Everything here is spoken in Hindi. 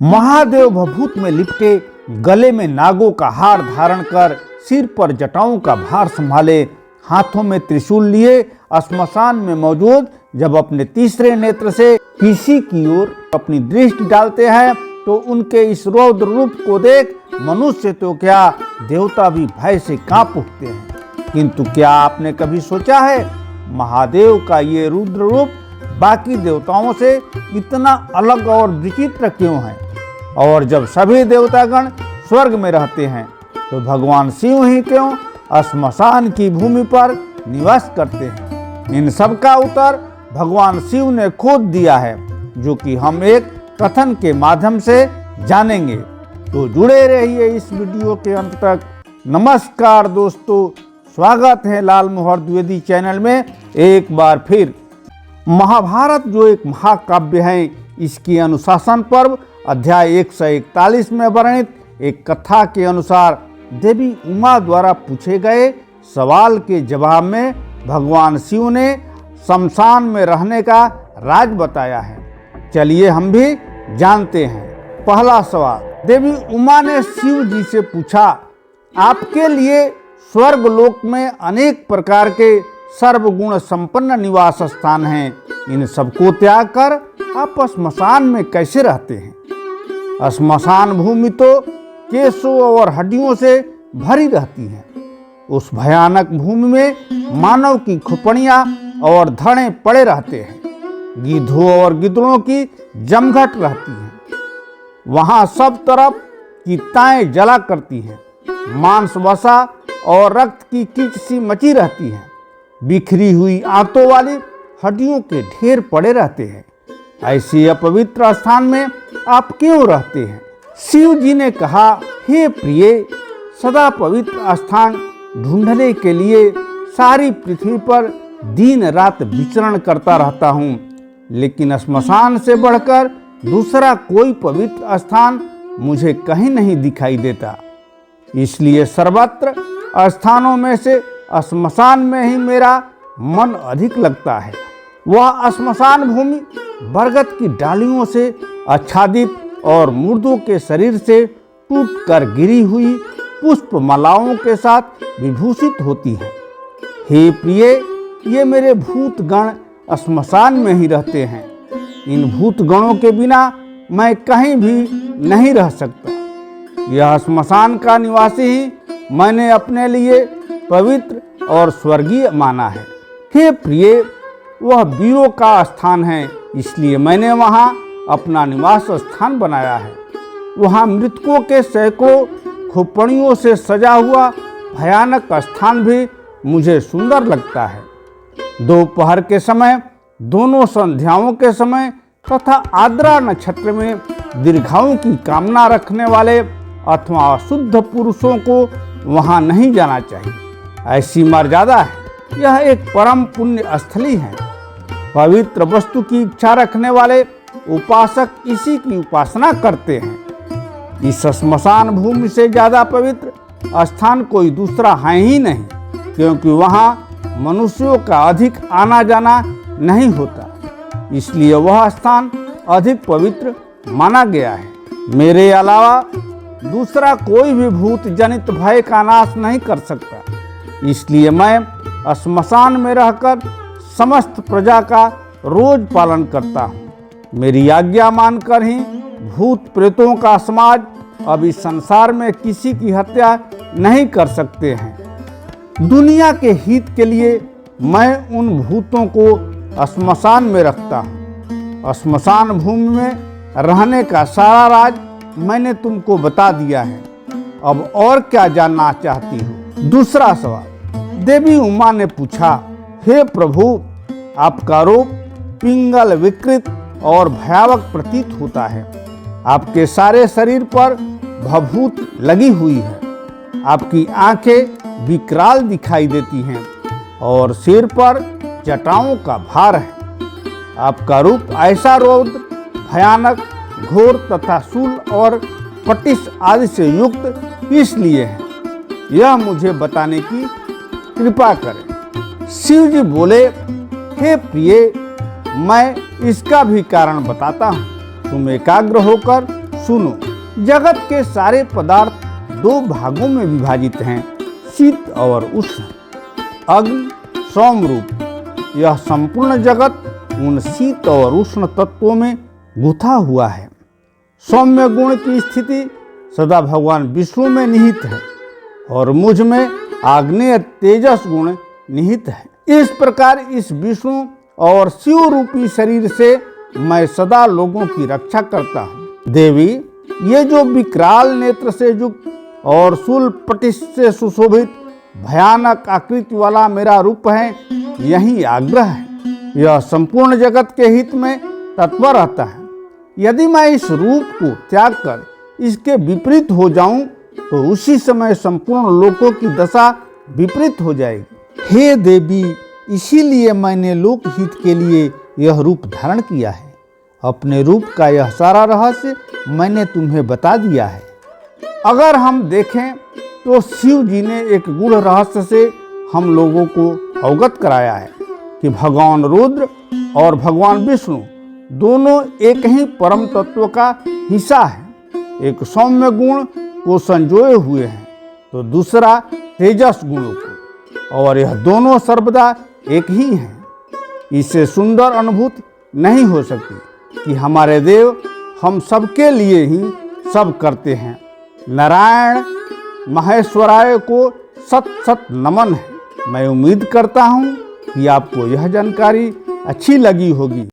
महादेव भभूत में लिपटे, गले में नागों का हार धारण कर, सिर पर जटाओं का भार संभाले, हाथों में त्रिशूल लिए श्मशान में मौजूद जब अपने तीसरे नेत्र से किसी की ओर अपनी दृष्टि डालते हैं तो उनके इस रौद्र रूप को देख मनुष्य तो क्या देवता भी भय से कांप उठते हैं। किंतु क्या आपने कभी सोचा है महादेव का ये रुद्र रूप बाकी देवताओं से इतना अलग और विचित्र क्यों है? और जब सभी देवतागण स्वर्ग में रहते हैं तो भगवान शिव ही क्यों श्मशान की भूमि पर निवास करते हैं? इन सब का उत्तर भगवान शिव ने खुद दिया है, जो कि हम एक कथन के माध्यम से जानेंगे। तो जुड़े रहिए इस वीडियो के अंत तक। नमस्कार दोस्तों, स्वागत है लाल मोहर द्विवेदी चैनल में एक बार फिर। महाभारत जो एक महाकाव्य है, इसकी अनुशासन पर्व अध्याय 141 में वर्णित एक कथा के अनुसार देवी उमा द्वारा पूछे गए सवाल के जवाब में भगवान शिव ने शमशान में रहने का राज बताया है। चलिए हम भी जानते हैं। पहला सवाल, देवी उमा ने शिव जी से पूछा, आपके लिए स्वर्ग लोक में अनेक प्रकार के सर्वगुण संपन्न निवास स्थान हैं, इन सबको त्याग कर आप श्मशान में कैसे रहते हैं? श्मशान भूमि तो केशों और हड्डियों से भरी रहती है। उस भयानक भूमि में मानव की खुपड़ियां और धड़े पड़े रहते हैं, गिद्धों और गिद्धड़ों की जमघट रहती है। वहां सब तरफ की ताएं जला करती हैं, मांस वसा और रक्त की कीच सी मची रहती है, बिखरी हुई आंतों वाली हड्डियों के ढेर पड़े रहते हैं। ऐसे अपवित्र स्थान में आप क्यों रहते हैं? शिव जी ने कहा, हे प्रिय, सदा पवित्र स्थान ढूंढने के लिए सारी पृथ्वी पर दिन रात विचरण करता रहता हूँ, लेकिन श्मशान से बढ़कर दूसरा कोई पवित्र स्थान मुझे कहीं नहीं दिखाई देता। इसलिए सर्वत्र स्थानों में से श्मशान में ही मेरा मन अधिक लगता है। वह श्मशान भूमि बरगद की डालियों से आच्छादित और मुर्दों के शरीर से टूटकर गिरी हुई पुष्प मालाओं के साथ विभूषित होती है। हे प्रिय, ये मेरे भूत गण श्मशान में ही रहते हैं। इन भूत गणों के बिना मैं कहीं भी नहीं रह सकता। यह श्मशान का निवासी ही मैंने अपने लिए पवित्र और स्वर्गीय माना है। हे प्रिय, वह वीरों का स्थान है, इसलिए मैंने वहाँ अपना निवास स्थान बनाया है। वहाँ मृतकों के सैकड़ों खोपड़ियों से सजा हुआ भयानक स्थान भी मुझे सुंदर लगता है। दोपहर के समय, दोनों संध्याओं के समय तथा आद्रा नक्षत्र में दीर्घायु की कामना रखने वाले अथवा अशुद्ध पुरुषों को वहाँ नहीं जाना चाहिए। ऐसी मर्यादा है। यह एक परम पुण्य स्थली है। पवित्र वस्तु की इच्छा रखने वाले उपासक इसी की उपासना करते हैं। इस श्मशान भूमि से ज्यादा पवित्र स्थान कोई दूसरा है ही नहीं, क्योंकि वहाँ मनुष्यों का अधिक आना जाना नहीं होता, इसलिए वह स्थान अधिक पवित्र माना गया है। मेरे अलावा दूसरा कोई भी भूत जनित भय का नाश नहीं कर सकता, इसलिए मैं श्मशान में रहकर समस्त प्रजा का रोज पालन करता हूँ। मेरी आज्ञा मानकर ही भूत प्रेतों का समाज अब इस संसार में किसी की हत्या नहीं कर सकते हैं। दुनिया के हित के लिए मैं उन भूतों को श्मशान में रखता हूँ। श्मशान भूमि में रहने का सारा राज मैंने तुमको बता दिया है। अब और क्या जानना चाहती हो? दूसरा सवाल, देवी उमा ने पूछा, हे प्रभु, आपका रूप पिंगल विकृत और भयावह प्रतीत होता है। आपके सारे शरीर पर भभूत लगी हुई है। आपकी आंखें विकराल दिखाई देती हैं और सिर पर जटाओं का भार है। आपका रूप ऐसा रौद्र, भयानक, घोर तथा शूल और पटिश आदि से युक्त इसलिए है, यह मुझे बताने की कृपा करें। शिव जी बोले, हे प्रिय, मैं इसका भी कारण बताता हूँ। तुम एकाग्र होकर सुनो, जगत के सारे पदार्थ दो भागों में विभाजित हैं, शीत और उष्ण, अग्नि, सौम्य रूप। यह संपूर्ण जगत उन शीत और उष्ण तत्वों में गुथा हुआ है। सौम्य गुण की स्थिति सदा भगवान विष्णु में निहित है और मुझ में आग्नेय तेजस गुण निहित है। इस प्रकार इस विष्णु और शिव रूपी शरीर से मैं सदा लोगों की रक्षा करता हूँ। देवी, ये जो विकराल नेत्र से युक्त और शूल पटिश से सुशोभित भयानक आकृति वाला मेरा रूप है, यही आग्रह है। यह संपूर्ण जगत के हित में तत्पर रहता है। यदि मैं इस रूप को त्याग कर इसके विपरीत हो जाऊं तो उसी समय संपूर्ण लोकों की दशा विपरीत हो जाएगी। हे देवी, इसीलिए मैंने लोक हित के लिए यह रूप धारण किया है। अपने रूप का यह सारा रहस्य मैंने तुम्हें बता दिया है। अगर हम देखें तो शिव जी ने एक गूढ़ रहस्य से हम लोगों को अवगत कराया है कि भगवान रुद्र और भगवान विष्णु दोनों एक ही परम तत्व का हिस्सा है। एक सौम्य गुण को संजोए हुए हैं तो दूसरा तेजस गुणों को, और यह दोनों सर्वदा एक ही हैं। इससे सुंदर अनुभूति नहीं हो सकती कि हमारे देव हम सबके लिए ही सब करते हैं। नारायण महेश्वराय को सत सत नमन है। मैं उम्मीद करता हूँ कि आपको यह जानकारी अच्छी लगी होगी।